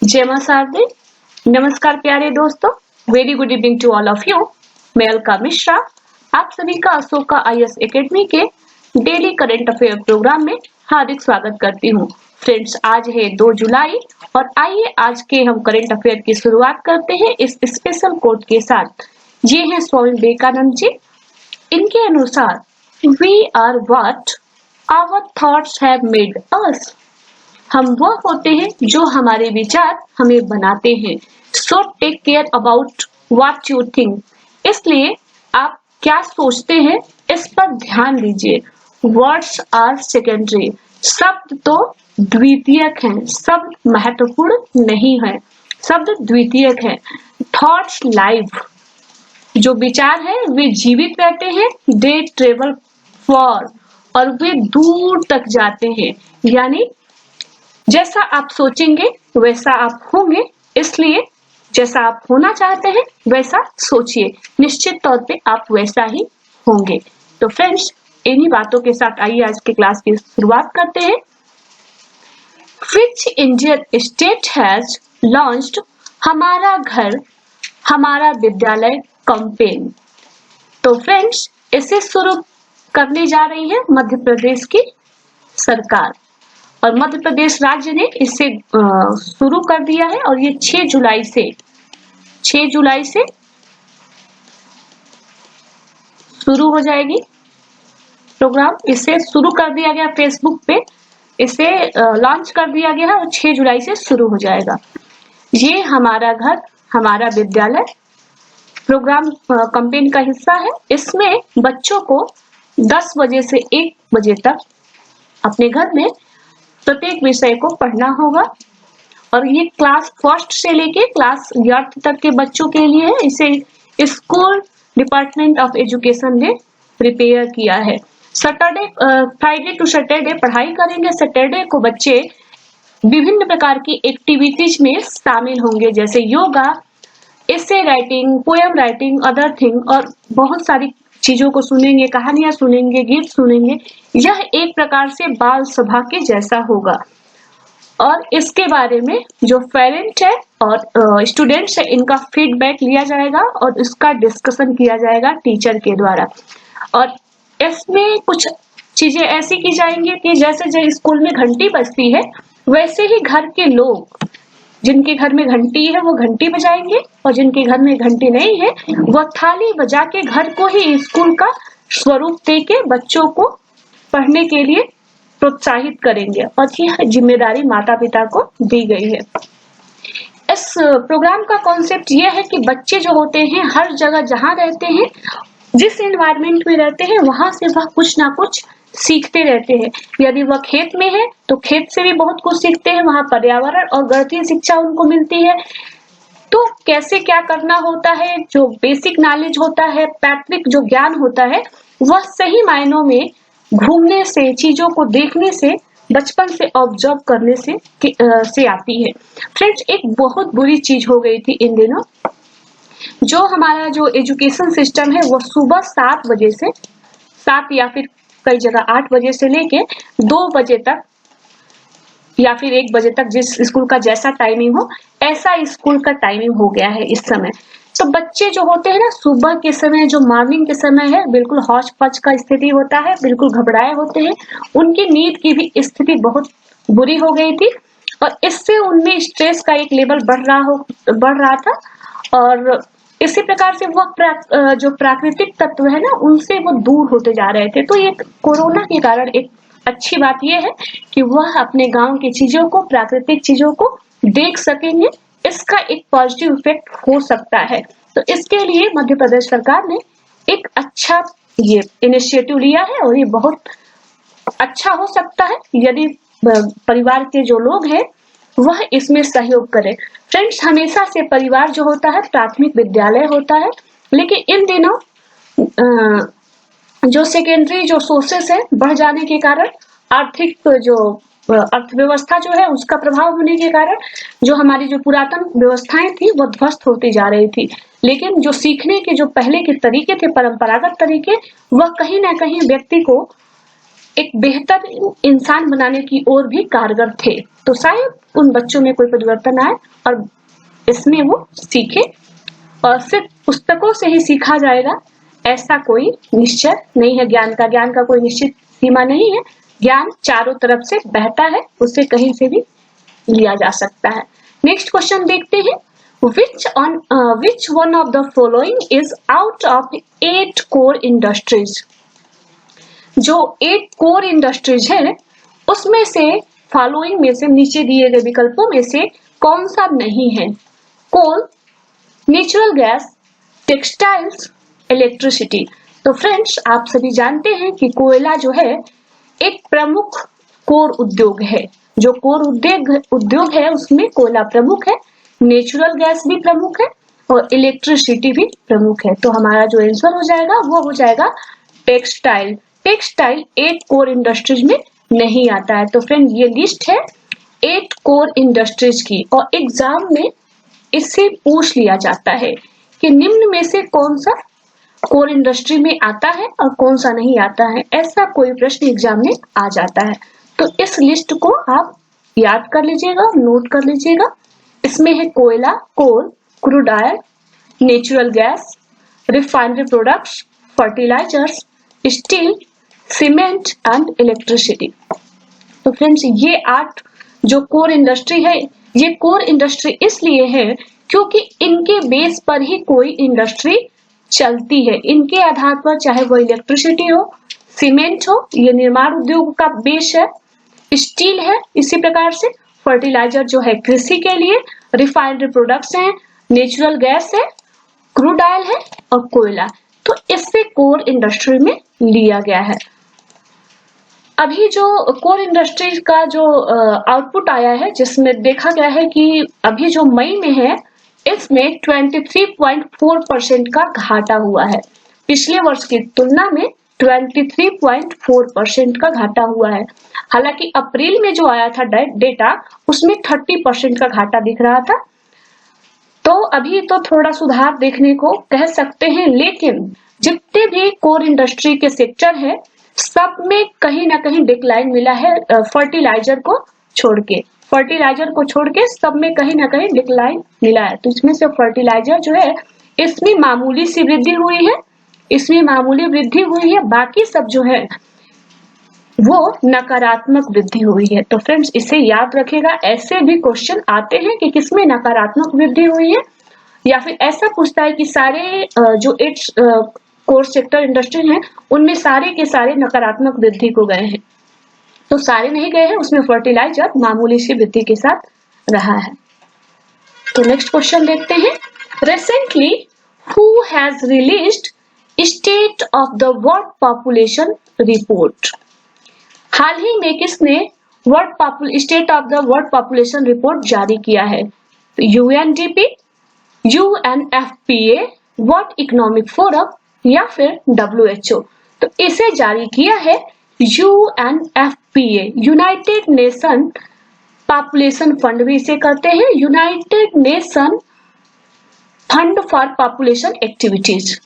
जय मां शारदे। नमस्कार प्यारे दोस्तों, very good evening to all of you. मैं अलका मिश्रा आप सभी का अशोका IAS एकेडमी के डेली करंट अफेयर प्रोग्राम में हार्दिक स्वागत करती हूँ। फ्रेंड्स, आज है 2 जुलाई और आइए आज के हम करंट अफेयर की शुरुआत करते हैं इस स्पेशल कोट के साथ। ये हैं स्वामी विवेकानंद जी। इनके अनुसार we are what our thoughts have made us. हम वह होते हैं जो हमारे विचार हमें बनाते हैं। So take care about what you think. इसलिए आप क्या सोचते हैं इस पर ध्यान दीजिए। Words are secondary. शब्द तो द्वितीयक हैं, शब्द महत्वपूर्ण नहीं है, शब्द द्वितीयक है। Thoughts live. जो विचार है वे जीवित रहते हैं। दे ट्रेवल फॉर, और वे दूर तक जाते हैं। यानी जैसा आप सोचेंगे वैसा आप होंगे, इसलिए जैसा आप होना चाहते हैं वैसा सोचिए, निश्चित तौर पे आप वैसा ही होंगे। तो फ्रेंड्स, इन्हीं बातों के साथ आइए आज के क्लास की शुरुआत करते हैं। Which Indian state has launched हमारा घर हमारा विद्यालय कैंपेन? तो फ्रेंड्स, इसे शुरू करने जा रही है मध्य प्रदेश की सरकार और मध्य प्रदेश राज्य ने इसे शुरू कर दिया है और ये 6 जुलाई से शुरू हो जाएगी प्रोग्राम। इसे शुरू कर दिया गया, फेसबुक पे इसे लॉन्च कर दिया गया है और 6 जुलाई से शुरू हो जाएगा। ये हमारा घर हमारा विद्यालय प्रोग्राम कैंपेन का हिस्सा है। इसमें बच्चों को 10 बजे से 1 बजे तक अपने घर में प्रत्येक विषय को पढ़ना होगा और ये क्लास फर्स्ट से लेके क्लास 8th तक के बच्चों के लिए है। इसे स्कूल डिपार्टमेंट ऑफ एजुकेशन ने प्रिपेयर किया है। फ्राइडे टू सैटरडे पढ़ाई करेंगे। सैटरडे को बच्चे विभिन्न प्रकार की एक्टिविटीज में शामिल होंगे, जैसे yoga, essay writing, poem writing, other thing, और बहुत सारी चीजों को सुनेंगे, कहानियां सुनेंगे, गीत सुनेंगे। यह एक प्रकार से बाल सभा के जैसा होगा और इसके बारे में जो पेरेंट है और स्टूडेंट्स है इनका फीडबैक लिया जाएगा और इसका डिस्कशन किया जाएगा टीचर के द्वारा। और इसमें कुछ चीजें ऐसी की जाएंगी कि जैसे जो स्कूल में घंटी बजती है वैसे ही घर के लोग, जिनके घर में घंटी है वो घंटी बजाएंगे और जिनके घर में घंटी नहीं है वह थाली बजा के घर को ही स्कूल का स्वरूप दे के बच्चों को पढ़ने के लिए प्रोत्साहित करेंगे और यह जिम्मेदारी माता पिता को दी गई है। इस प्रोग्राम का कॉन्सेप्ट यह है कि बच्चे जो होते हैं हर जगह जहाँ रहते हैं, जिस एनवायरमेंट में रहते हैं वहां से वह कुछ ना कुछ सीखते रहते हैं। यदि वह खेत में है तो खेत से भी बहुत कुछ सीखते हैं, वहां पर्यावरण और गणितीय शिक्षा उनको मिलती है। तो कैसे क्या करना होता है, जो बेसिक नॉलेज होता है, पैतृक जो ज्ञान होता है, वह सही मायनों में घूमने से, चीजों को देखने से, बचपन से ऑब्जर्व करने से आती है। फ्रेंड्स, एक बहुत बुरी चीज हो गई थी इन दिनों। जो हमारा जो एजुकेशन सिस्टम है वो सुबह 7 बजे से 7 या फिर कई जगह 8 बजे से लेके 2 बजे तक या फिर 1 बजे तक, जिस स्कूल का जैसा टाइमिंग हो ऐसा स्कूल का टाइमिंग हो गया है इस समय। तो बच्चे जो होते हैं ना, सुबह के समय जो मॉर्निंग के समय है बिल्कुल हौच पच का स्थिति होता है, बिल्कुल घबराए होते हैं। उनकी नींद की भी स्थिति बहुत बुरी हो गई थी और इससे उनमें स्ट्रेस का एक लेवल बढ़ रहा था और इसी प्रकार से वह जो प्राकृतिक तत्व है ना उनसे वो दूर होते जा रहे थे। तो ये कोरोना के कारण एक अच्छी बात यह है कि वह अपने गांव की चीजों को, प्राकृतिक चीजों को देख सकेंगे। इसका एक पॉजिटिव इफेक्ट हो सकता है। तो इसके लिए मध्य प्रदेश सरकार ने एक अच्छा ये इनिशिएटिव लिया है और ये बहुत अच्छा हो सकता है यदि परिवार के जो लोग हैं वह इसमें सहयोग करें। फ्रेंड्स, हमेशा से परिवार जो होता है प्राथमिक विद्यालय होता है, लेकिन इन दिनों जो सेकेंडरी जो सोर्सेस है बढ़ जाने के कारण, आर्थिक जो अर्थव्यवस्था जो है उसका प्रभाव होने के कारण जो हमारी जो पुरातन व्यवस्थाएं थी वो ध्वस्त होती जा रही थी। लेकिन जो सीखने के जो पहले के तरीके थे, परंपरागत तरीके, वह कहीं ना कहीं व्यक्ति को एक बेहतर इंसान बनाने की ओर भी कारगर थे। तो शायद उन बच्चों में कोई परिवर्तन आए और इसमें वो सीखे, और सिर्फ पुस्तकों से ही सीखा जाएगा ऐसा कोई निश्चय नहीं है। ज्ञान का कोई निश्चित सीमा नहीं है। ज्ञान चारों तरफ से बहता है, उसे कहीं से भी लिया जा सकता है। नेक्स्ट क्वेश्चन देखते हैं, which one of the following is out of 8 core industries? जो 8 कोर इंडस्ट्रीज है उसमें से फॉलोइंग में से, नीचे दिए गए विकल्पों में से कौन सा नहीं है? कोल, नेचुरल गैस, टेक्सटाइल्स, इलेक्ट्रिसिटी। तो फ्रेंड्स, आप सभी जानते हैं कि कोयला जो है एक प्रमुख कोर उद्योग है। जो कोर उद्योग है उसमें कोयला प्रमुख है, नेचुरल गैस भी प्रमुख है और इलेक्ट्रिसिटी भी प्रमुख है। तो हमारा जो आंसर हो जाएगा वो हो जाएगा टेक्सटाइल। टेक्सटाइल 8 कोर इंडस्ट्रीज में नहीं आता है। तो फ्रेंड, ये लिस्ट है 8 कोर इंडस्ट्रीज की, और एग्जाम में इससे पूछ लिया जाता है कि निम्न में से कौन सा कोर इंडस्ट्री में आता है और कौन सा नहीं आता है। ऐसा कोई प्रश्न एग्जाम में आ जाता है। तो इस लिस्ट को आप याद कर लीजिएगा, नोट कर लीजिएगा। इसमें है कोयला, coal, crude oil, natural gas, refinery products, fertilisers, steel, cement and electricity. तो फ्रेंड्स, ये 8 जो कोर इंडस्ट्री है, ये कोर इंडस्ट्री इसलिए है क्योंकि इनके बेस पर ही कोई इंडस्ट्री चलती है। इनके आधार पर, चाहे वो इलेक्ट्रिसिटी हो, सीमेंट हो, ये निर्माण उद्योग का बेस है, स्टील है, इसी प्रकार से फर्टिलाइजर जो है कृषि के लिए, रिफाइनरी प्रोडक्ट्स हैं, नेचुरल गैस है, क्रूड ऑयल है और कोयला। तो इससे कोर इंडस्ट्री में लिया गया है। अभी जो कोर इंडस्ट्री का जो आउटपुट आया है, जिसमें देखा गया है कि अभी जो मई में है, इसमें 23.4% का घाटा हुआ है। पिछले वर्ष की तुलना में 23.4% का घाटा हुआ है। हालांकि अप्रैल में जो आया था डेटा, उसमें 30% का घाटा दिख रहा था। तो अभी तो थोड़ा सुधार देखने को कह सकते हैं, लेकिन जितने भी कोर इंडस्ट्री के सेक्टर है, सब में कहीं ना कहीं डिक्लाइन मिला है। फर्टिलाइजर को छोड़ के सब में कहीं ना कहीं डिक्लाइन मिला है। तो इसमें से फर्टिलाइजर जो है, इसमें मामूली सी वृद्धि हुई है, बाकी सब जो है वो नकारात्मक वृद्धि हुई है। तो फ्रेंड्स, इसे याद रखेगा। ऐसे भी क्वेश्चन आते हैं कि किसमें नकारात्मक वृद्धि हुई है, या फिर ऐसा पूछता है कि सारे जो 8 कोर सेक्टर इंडस्ट्री हैं, उनमें सारे के सारे नकारात्मक वृद्धि को गए हैं। तो सारे नहीं गए हैं, उसमें फर्टिलाइजर मामूली सी वृद्धि के साथ रहा है। तो नेक्स्ट क्वेश्चन देखते हैं, recently who has released state of the world population report? हाल ही में किसने state of the world population report जारी किया है? UNDP, UNFPA, world economic forum या फिर WHO? तो इसे जारी किया है UNFPA, united nation population fund भी इसे कहते हैं, united nation fund for population activities,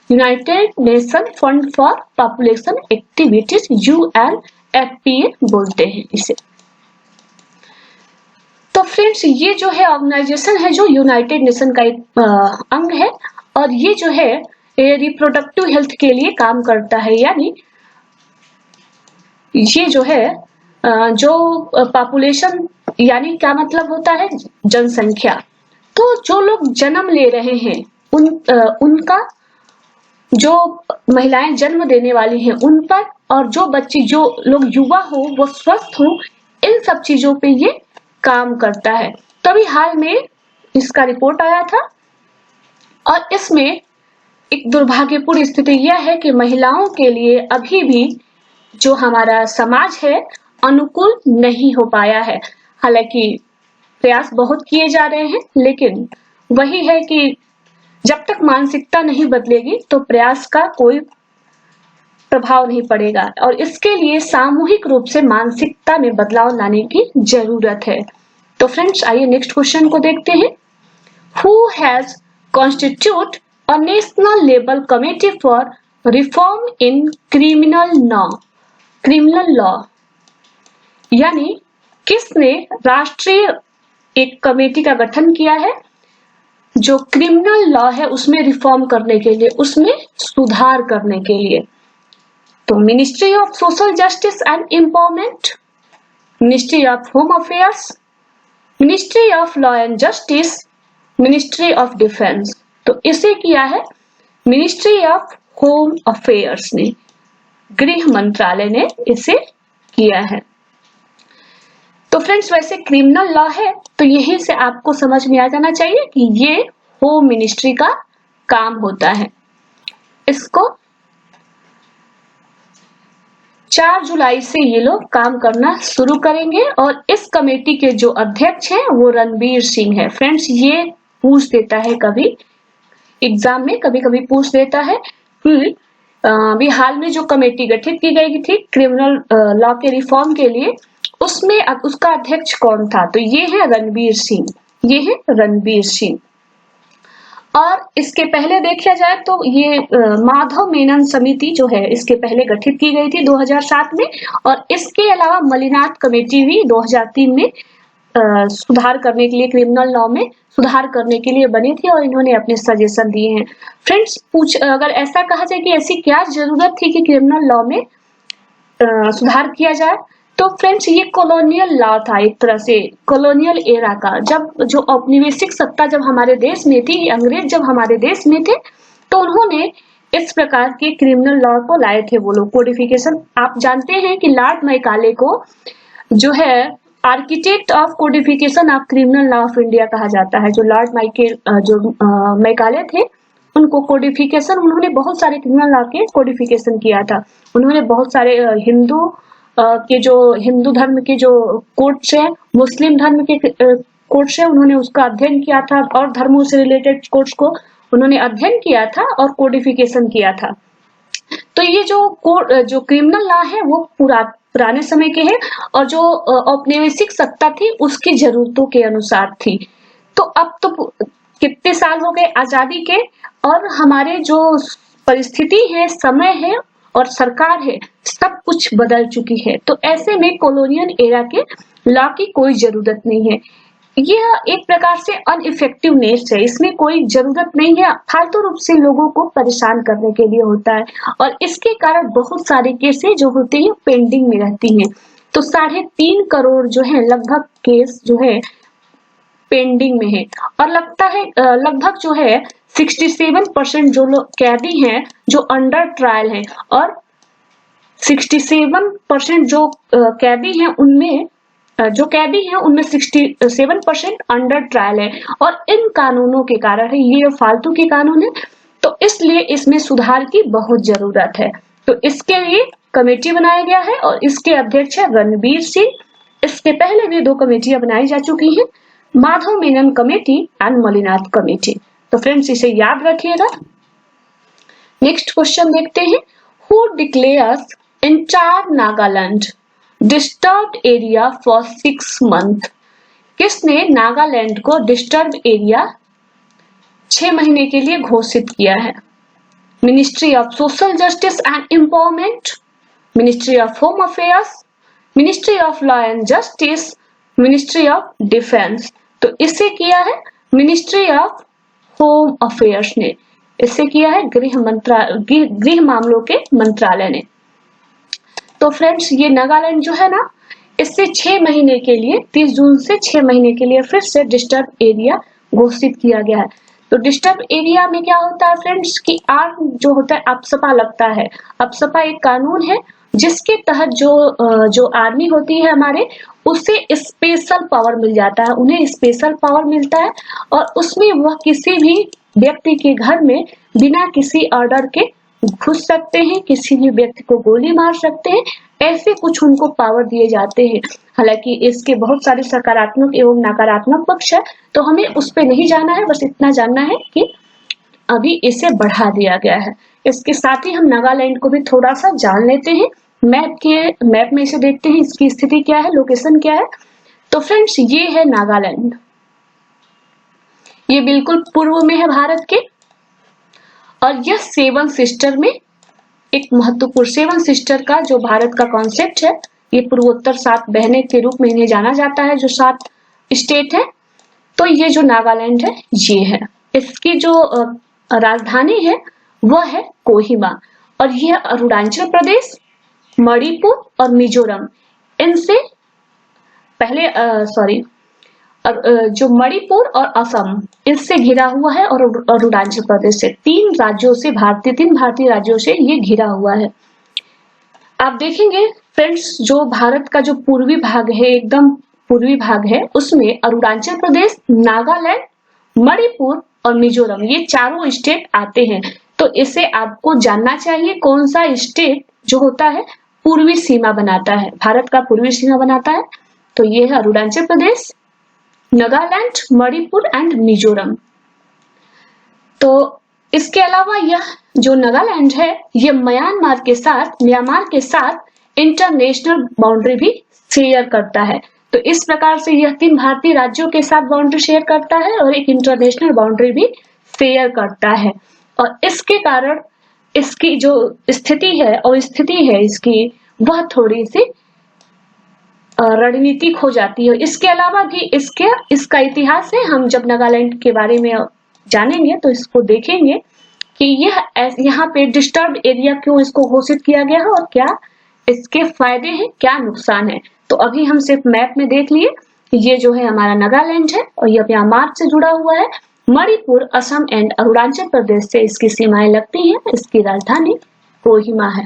united nation fund for population activities, UNFPA बोलते हैं इसे। तो फ्रेंड्स, ये जो है ऑर्गेनाइजेशन है जो यूनाइटेड नेशन का एक अंग है, और ये जो है रिप्रोडक्टिव हेल्थ के लिए काम करता है। यानी ये जो है जो पॉपुलेशन, यानी क्या मतलब होता है, जनसंख्या। तो जो लोग जन्म ले रहे हैं उनका, जो महिलाएं जन्म देने वाली हैं उन पर, और जो बच्चे, जो लोग युवा हो वो स्वस्थ हो, इन सब चीजों पे ये काम करता है। तभी हाल में इसका रिपोर्ट आया था, और इसमें एक दुर्भाग्यपूर्ण स्थिति यह है कि महिलाओं के लिए अभी भी जो हमारा समाज है अनुकूल नहीं हो पाया है। हालांकि प्रयास बहुत किए जा रहे हैं, लेकिन वही है कि जब तक मानसिकता नहीं बदलेगी तो प्रयास का कोई प्रभाव नहीं पड़ेगा, और इसके लिए सामूहिक रूप से मानसिकता में बदलाव लाने की जरूरत है। तो फ्रेंड्स, आइए नेक्स्ट क्वेश्चन को देखते हैं। Who has constitute a national level committee for reform in criminal law? Criminal law, यानी किसने राष्ट्रीय एक कमेटी का गठन किया है जो क्रिमिनल लॉ है उसमें रिफॉर्म करने के लिए, उसमें सुधार करने के लिए। तो ministry of social justice and empowerment, ministry of home affairs, ministry of law and justice, ministry of defence. तो इसे किया है मिनिस्ट्री ऑफ होम अफेयर्स ने, गृह मंत्रालय ने इसे किया है। तो फ्रेंड्स वैसे क्रिमिनल लॉ है तो यहीं से आपको समझ में आ जाना चाहिए कि ये होम मिनिस्ट्री का काम होता है। इसको 4 जुलाई से ये लोग काम करना शुरू करेंगे और इस कमेटी के जो अध्यक्ष हैं वो रणबीर सिंह है। फ्रेंड्स ये पूछ देता है कभी एग्जाम में, कभी कभी पूछ देता है कि अभी हाल में जो कमेटी गठित की गई थी क्रिमिनल लॉ के रिफॉर्म के लिए, उसमें उसका अध्यक्ष कौन था? तो ये है रणबीर सिंह, ये है रणबीर सिंह। और इसके पहले देखा जाए तो ये माधव मेनन समिति जो है इसके पहले गठित की गई थी 2007 में, और इसके अलावा मलिनाथ कमेटी भी 2003 में सुधार करने के लिए, क्रिमिनल लॉ में सुधार करने के लिए बनी थी और इन्होंने अपने सजेशन दिए हैं। फ्रेंड्स अगर ऐसा कहा जाए कि ऐसी क्या जरूरत थी कि क्रिमिनल लॉ में सुधार किया जाए, तो फ्रेंड्स ये कॉलोनियल लॉ था, एक तरह से कॉलोनियल एरा का, जब जो औपनिवेशिक सत्ता जब हमारे देश में थी, अंग्रेज जब हमारे देश में थे तो उन्होंने इस प्रकार के क्रिमिनल लॉ को लाए थे वो लोग, कोडिफिकेशन। आप जानते हैं कि लॉर्ड मैकाले को जो है architect of codification of criminal law of India कहा जाता है। जो लॉर्ड मैकाले थे उनको कोडिफिकेशन, उन्होंने बहुत सारे क्रिमिनल लॉ के कोडिफिकेशन किया था। उन्होंने बहुत सारे हिंदू धर्म के जो कोर्ट्स हैं, मुस्लिम धर्म के कोर्ट्स हैं, उन्होंने उसका अध्ययन किया था और धर्मों से रिलेटेड कोर्ट्स को उन्होंने अध्ययन किया था और कोडिफिकेशन किया था। तो ये जो क्रिमिनल लॉ है वो पुराने समय के हैं और जो औपनिवेशिक सत्ता थी उसकी जरूरतों के अनुसार थी। तो अब तो कितने साल हो गए आजादी के और हमारे जो परिस्थिति है, समय है और सरकार है, सब कुछ बदल चुकी है। तो ऐसे में कॉलोनियल एरा के लॉ की कोई जरूरत नहीं है। यह एक प्रकार से अनइफेक्टिवनेस है, इसमें कोई जरूरत नहीं है, फालतू रूप से लोगों को परेशान करने के लिए होता है और इसके कारण बहुत सारे केसेस जो होते हैं पेंडिंग में रहती हैं। तो 3.5 करोड़ जो है लगभग केस जो है पेंडिंग में है और लगता है लगभग जो है 67% जो लोग कैदी हैं जो अंडर ट्रायल हैं और 67% जो कैदी हैं उनमें 67% अंडर ट्रायल है और इन कानूनों के कारण है, ये फालतू के कानून है, तो इसलिए इसमें सुधार की बहुत जरूरत है। तो इसके लिए कमेटी बनाया गया है और इसके अध्यक्ष है रणबीर सिंह। इसके पहले भी 2 कमेटियां बनाई जा चुकी हैं, Madhav Menon committee and Mallinath committee. तो फ्रेंड्स इसे याद रखिएगा। नेक्स्ट क्वेश्चन देखते हैं, who declares entire Nagaland disturbed area for 6 month? किसने नागालैंड को डिस्टर्ब एरिया 6 महीने के लिए घोषित किया है? Ministry of social justice and empowerment, ministry of home affairs, ministry of law and justice, ministry of defence. तो इसे किया है मिनिस्ट्री ऑफ होम अफेयर्स ने, इसे किया है गृह मामलों के मंत्रालय ने। तो फ्रेंड्स ये नागालैंड जो है ना, इससे 6 महीने के लिए 30 जून से 6 महीने के लिए फिर से डिस्टर्ब एरिया घोषित किया गया है। तो डिस्टर्ब एरिया में क्या होता है फ्रेंड्स कि आर्म जो होता है अप्सपा लगता है। अप्सपा एक कानून है जिसके तहत जो आर्मी होती है हमारे, उसे स्पेशल पावर मिल जाता है, उन्हें स्पेशल पावर मिलता है और उसमें वह किसी भी व्यक्ति के घर में बिना किसी ऑर्डर के घुस सकते हैं, किसी भी व्यक्ति को गोली मार सकते हैं, ऐसे कुछ उनको पावर दिए जाते हैं। हालांकि इसके बहुत सारे सकारात्मक एवं नकारात्मक पक्ष है, तो हमें उस पर नहीं जाना है, बस इतना जानना है कि अभी इसे बढ़ा दिया गया है। इसके साथ ही हम नागालैंड को भी थोड़ा सा जान लेते हैं। मैप में इसे देखते हैं, इसकी स्थिति क्या है, लोकेशन क्या है। तो फ्रेंड्स ये है नागालैंड, ये बिल्कुल पूर्व में है भारत के और यह 7 सिस्टर में एक महत्वपूर्ण 7 सिस्टर का जो भारत का कॉन्सेप्ट है, ये पूर्वोत्तर 7 बहनें के रूप में इन्हें जाना जाता है, जो 7 स्टेट है। तो ये जो नागालैंड है ये है, इसकी जो राजधानी है वह है कोहिमा, और यह अरुणाचल प्रदेश, मणिपुर और मिजोरम इनसे पहले जो मणिपुर और असम इससे घिरा हुआ है, और अरुणाचल प्रदेश से 3 भारतीय राज्यों से ये घिरा हुआ है। आप देखेंगे फ्रेंड्स, जो भारत का जो पूर्वी भाग है, एकदम पूर्वी भाग है, उसमें अरुणाचल प्रदेश, नागालैंड, मणिपुर और मिजोरम ये चारों स्टेट आते हैं। तो इसे आपको जानना चाहिए कौन सा स्टेट जो होता है पूर्वी सीमा बनाता है, भारत का पूर्वी सीमा बनाता है। तो ये है अरुणाचल प्रदेश, नागालैंड, मणिपुर एंड मिजोरम। तो इसके अलावा यह जो नागालैंड है ये म्यांमार के साथ इंटरनेशनल बाउंड्री भी शेयर करता है। तो इस प्रकार से यह 3 भारतीय राज्यों के साथ बाउंड्री शेयर करता है और एक इंटरनेशनल बाउंड्री भी शेयर करता है, और इसके कारण इसकी जो स्थिति है इसकी, वह थोड़ी सी रणनीतिक हो जाती है। इसके अलावा भी इसका इतिहास है, हम जब नागालैंड के बारे में जानेंगे तो इसको देखेंगे कि यह यहाँ पे डिस्टर्ब एरिया क्यों इसको घोषित किया गया है और क्या इसके फायदे हैं, क्या नुकसान है। तो अभी हम सिर्फ मैप में देख लिए, ये जो है हमारा नागालैंड है और यह म्यांमार से जुड़ा हुआ है। मणिपुर, असम एंड अरुणाचल प्रदेश से इसकी सीमाएं लगती हैं। इसकी राजधानी कोहिमा है।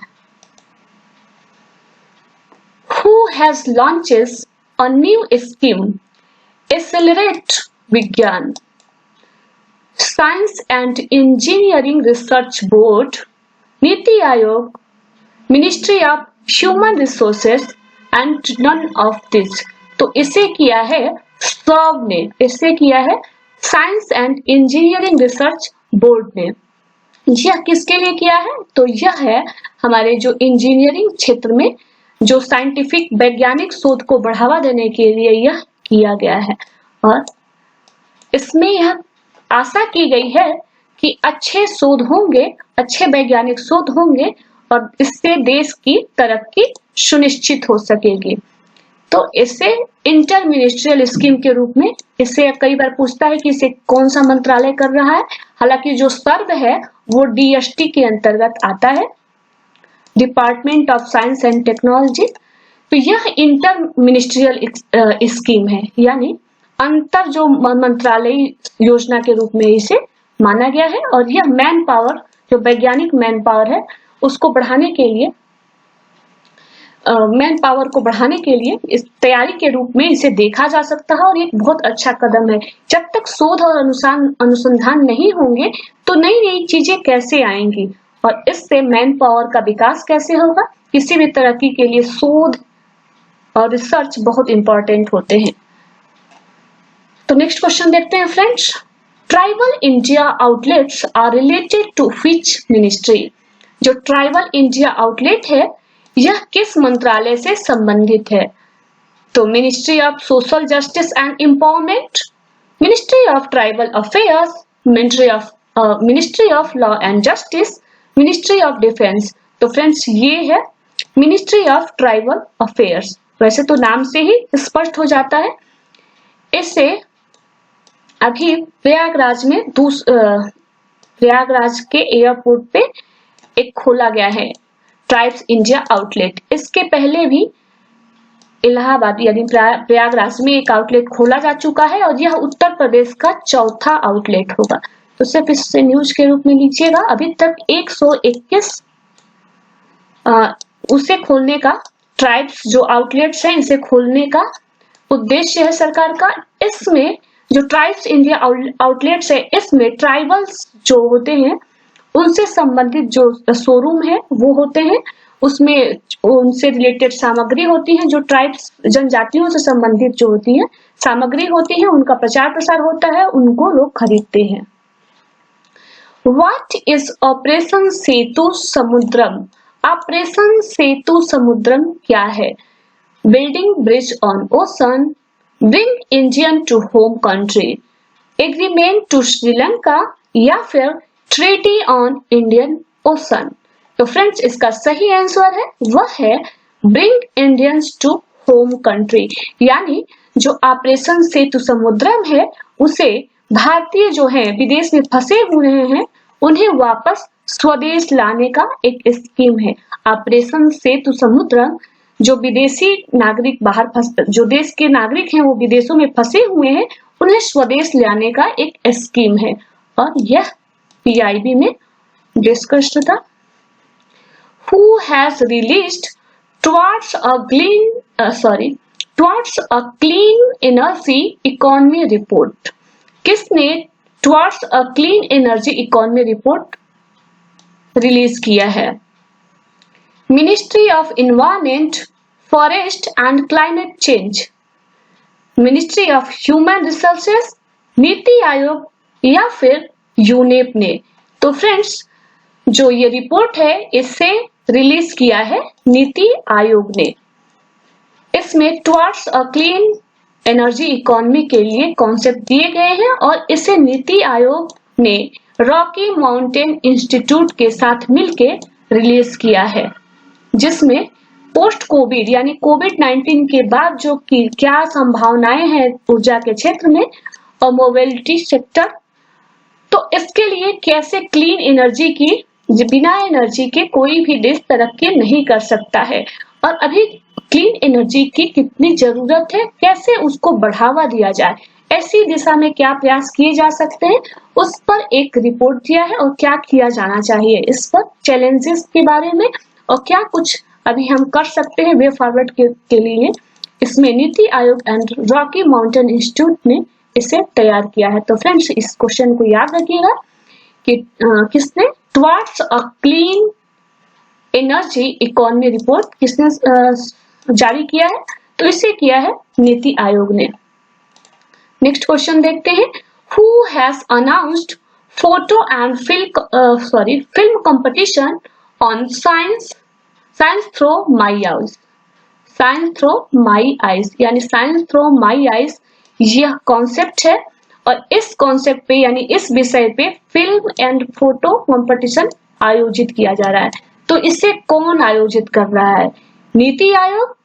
Who has launches a new scheme, Accelerate Vigyan? Science and Engineering Research Board, Niti Aayog, Ministry of Human Resources and none of this. तो इसे किया है SWAB ने, इसे किया है science and engineering research board ने। यह किसके लिए किया है? तो यह है हमारे जो इंजीनियरिंग क्षेत्र में जो साइंटिफिक वैज्ञानिक शोध को बढ़ावा देने के लिए यह किया गया है, और इसमें यह आशा की गई है कि अच्छे शोध होंगे, अच्छे वैज्ञानिक शोध होंगे और इससे देश की तरक्की सुनिश्चित हो सकेगी। तो इसे इंटर मिनिस्ट्रियल स्कीम के रूप में इसे कई बार पूछता है कि इसे कौन सा मंत्रालय कर रहा है। हालांकि जो सर्व है वो DST के अंतर्गत आता है, department of science and technology. तो यह इंटर मिनिस्ट्रियल स्कीम है, यानी अंतर जो मंत्रालय योजना के रूप में इसे माना गया है, और यह मैन पावर, जो वैज्ञानिक मैन पावर है उसको बढ़ाने के लिए, मैन पावर को बढ़ाने के लिए इस तैयारी के रूप में इसे देखा जा सकता है, और एक बहुत अच्छा कदम है। जब तक शोध और अनुसंधान नहीं होंगे तो नई नई चीजें कैसे आएंगी, और इससे मैन पावर का विकास कैसे होगा। किसी भी तरक्की के लिए शोध और रिसर्च बहुत इंपॉर्टेंट होते हैं। तो नेक्स्ट क्वेश्चन देखते हैं friends. Tribal India outlets are related to which ministry? जो ट्राइबल इंडिया आउटलेट है यह किस मंत्रालय से संबंधित है? तो ministry of social justice and empowerment, ministry of tribal affairs, ministry of law and justice, ministry of defence. तो फ्रेंड्स ये है मिनिस्ट्री ऑफ ट्राइबल अफेयर्स। वैसे तो नाम से ही स्पष्ट हो जाता है। इसे अभी प्रयागराज के एयरपोर्ट पे एक खोला गया है ट्राइब्स इंडिया आउटलेट। इसके पहले भी इलाहाबाद यानी प्रयागराज में एक आउटलेट खोला जा चुका है, और यह उत्तर प्रदेश का चौथा आउटलेट होगा। तो सिर्फ इसे न्यूज के रूप में लीजिएगा। अभी तक 121 उसे खोलने का, ट्राइब्स जो आउटलेट्स हैं इसे खोलने का उद्देश्य है सरकार का। इसमें जो ट्राइब्स इंडिया आउटलेट्स है इसमें ट्राइबल्स जो होते हैं उनसे संबंधित जो शोरूम है वो होते हैं, उसमें उनसे रिलेटेड सामग्री होती है, जो ट्राइब्स जनजातियों से संबंधित जो होती है सामग्री होती है, उनका प्रचार प्रसार होता है, उनको लोग खरीदते हैं। What is operation Setu Samudram? Operation Setu Samudram क्या है? Building bridge on ocean, bring Indian to home country, agreement to Sri Lanka, या फिर ट्रीटी ऑन इंडियन ओशन। तो फ्रेंड्स इसका सही आंसर है वह है bring Indians to home country, यानी जो ऑपरेशन सेतु समुद्रम है उसे भारतीय जो है विदेश में फंसे हुए हैं उन्हें वापस स्वदेश लाने का एक स्कीम है। ऑपरेशन सेतु समुद्रम जो विदेशी नागरिक बाहर जो देश के नागरिक हैं वो विदेशों में फंसे हुए हैं उन्हें स्वदेश लाने का एक स्कीम है और यह पीआईबी में डिस्कस्ड था। Who has released towards a clean energy economy report? किसने towards a clean energy economy report release किया है? Ministry of environment, forest and climate change, ministry of human resources, NITI Aayog या फिर यूनेप ने? तो फ्रेंड्स जो ये रिपोर्ट है इसे रिलीज किया है नीति आयोग ने। इसमें towards a clean energy economy के लिए कॉन्सेप्ट दिए गए हैं और इसे नीति आयोग ने रॉकी माउंटेन इंस्टीट्यूट के साथ मिलकर रिलीज किया है, जिसमें पोस्ट कोविड यानी कोविड-19 के बाद जो की क्या संभावनाएं हैं ऊर्जा के क्षेत्र में और मोबिलिटी सेक्टर, तो इसके लिए कैसे क्लीन एनर्जी की बिना एनर्जी के कोई भी देश तरक्की नहीं कर सकता है और अभी क्लीन एनर्जी की कितनी जरूरत है, कैसे उसको बढ़ावा दिया जाए, ऐसी दिशा में क्या प्रयास किए जा सकते हैं उस पर एक रिपोर्ट दिया है और क्या किया जाना चाहिए इस पर चैलेंजेस के बारे में और क्या कुछ अभी हम कर सकते हैं वे फॉरवर्ड के लिए। इसमें NITI Aayog and Rocky mountain institute ने इसे तैयार किया है। तो फ्रेंड्स इस क्वेश्चन को याद रखिएगा कि किसने towards a clean energy economy report किसने जारी किया है, तो इसे किया है नीति आयोग ने। नेक्स्ट क्वेश्चन देखते हैं, who has announced photo and film competition on science through my eyes, science through my eyes यानी साइंस थ्रो माई आइज यह कॉन्सेप्ट है और इस कॉन्सेप्ट पे यानी इस विषय पे फिल्म एंड फोटो कंपटीशन आयोजित किया जा रहा है। तो इसे कौन आयोजित कर रहा है? नीति आयोग,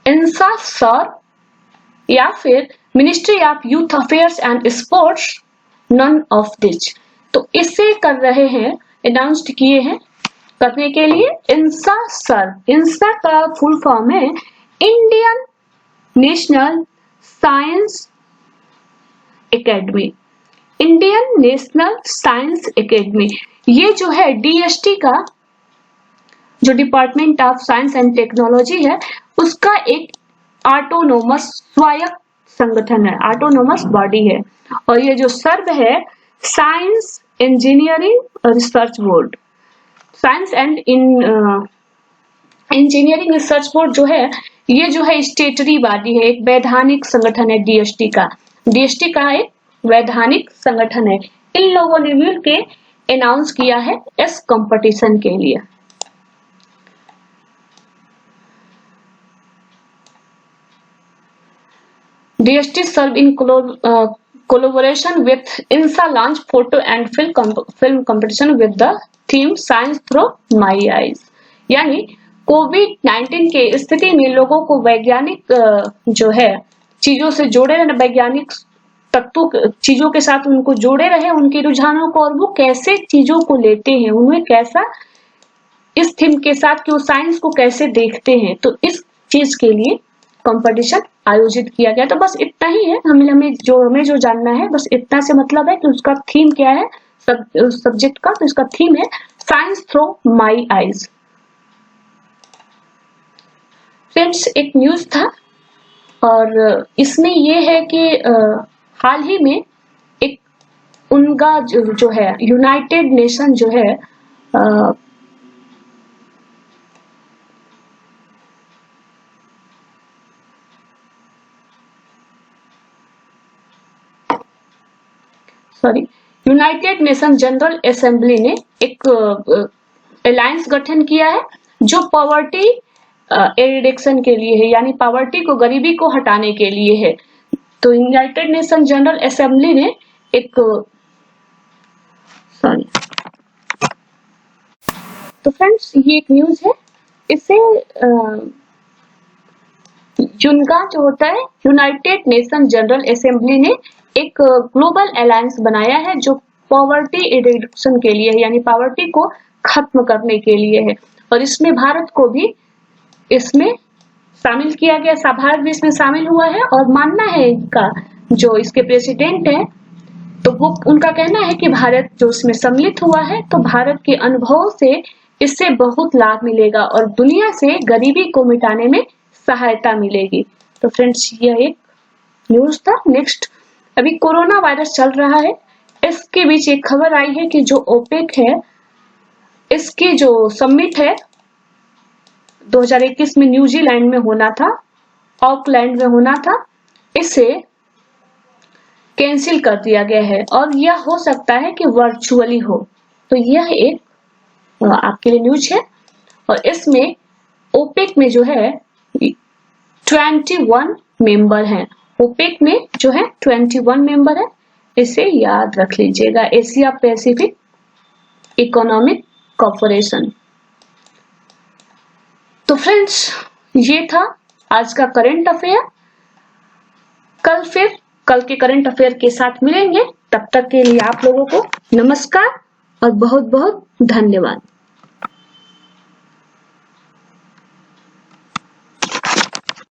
इंसा सर या फिर ministry of youth affairs and sports, none of this. तो इसे कर रहे हैं, अनाउंस्ड किए हैं करने के लिए इंसा सर। इंसा का फुल फॉर्म है Indian national science academy, Indian national science academy. ये जो है डीएसटी का जो department of science and technology है उसका एक ऑटोनोमस स्वायत्त संगठन है, ऑटोनोमस बॉडी है। और ये जो सर्व है science engineering research board, science and engineering research board जो है ये जो है स्टेटरी बॉडी है, एक वैधानिक संगठन है डीएसटी का। डीएसटी का एक वैधानिक संगठन है। इन लोगों ने मिलकर अनाउंस किया है इस कंपटीशन के लिए। DST serve in collaboration with INSA launch photo and film competition with the theme Science Through My Eyes। यानी कोविड-19 के स्थिति में लोगों को वैज्ञानिक जो है चीजों से जोड़े रहना, वैज्ञानिक तत्वों चीजों के साथ उनको जोड़े रहे, उनके रुझानों को, और वो कैसे चीजों को लेते हैं, उन्हें कैसा इस थीम के साथ कि वो साइंस को कैसे देखते हैं। तो इस चीज के लिए कंपटीशन आयोजित किया गया। तो बस इतना ही है, हमें जो जानना है बस इतना से मतलब है कि उसका थीम क्या है सब्जेक्ट का। तो इसका थीम है science through my eyes. Friends एक न्यूज था और इसमें ये है कि हाल ही में एक उनका जो है यूनाइटेड नेशन जो है यूनाइटेड नेशन जनरल असेंबली ने एक अलायंस गठन किया है जो पॉवर्टी एरिडिक्शन के लिए है, यानी पॉवर्टी को, गरीबी को हटाने के लिए है। तो यूनाइटेड नेशन जनरल असेंबली ने एक तो फ्रेंड्स ये एक न्यूज है, इससे युनगा जो होता है यूनाइटेड नेशन जनरल असेंबली ने एक ग्लोबल अलायंस बनाया है जो पॉवर्टी इरेडिक्शन के लिए है, यानी पॉवर्टी को खत्म करने के लिए है। और इसमें भारत को भी इसमें शामिल किया गया, भारत भी इसमें शामिल हुआ है। और मानना है इनका, जो इसके प्रेसिडेंट है, तो वो उनका कहना है कि भारत जो इसमें सम्मिलित हुआ है तो भारत के अनुभव से इससे बहुत लाभ मिलेगा और दुनिया से गरीबी को मिटाने में सहायता मिलेगी। तो फ्रेंड्स यह एक न्यूज था। नेक्स्ट, अभी कोरोना वायरस चल रहा है, इसके बीच एक खबर आई है कि जो ओपेक है, इसकी जो समिट है 2021 में न्यूजीलैंड में होना था, ऑकलैंड में होना था, इसे कैंसिल कर दिया गया है और यह हो सकता है कि वर्चुअली हो। तो यह एक आपके लिए न्यूज है। और इसमें ओपेक में जो है 21 मेंबर हैं। ओपेक में जो है 21 मेंबर है, इसे याद रख लीजिएगा, एशिया पैसिफिक इकोनॉमिक कॉर्पोरेशन। तो फ्रेंड्स ये था आज का करंट अफेयर। कल के करंट अफेयर के साथ मिलेंगे, तब तक के लिए आप लोगों को नमस्कार और बहुत बहुत धन्यवाद।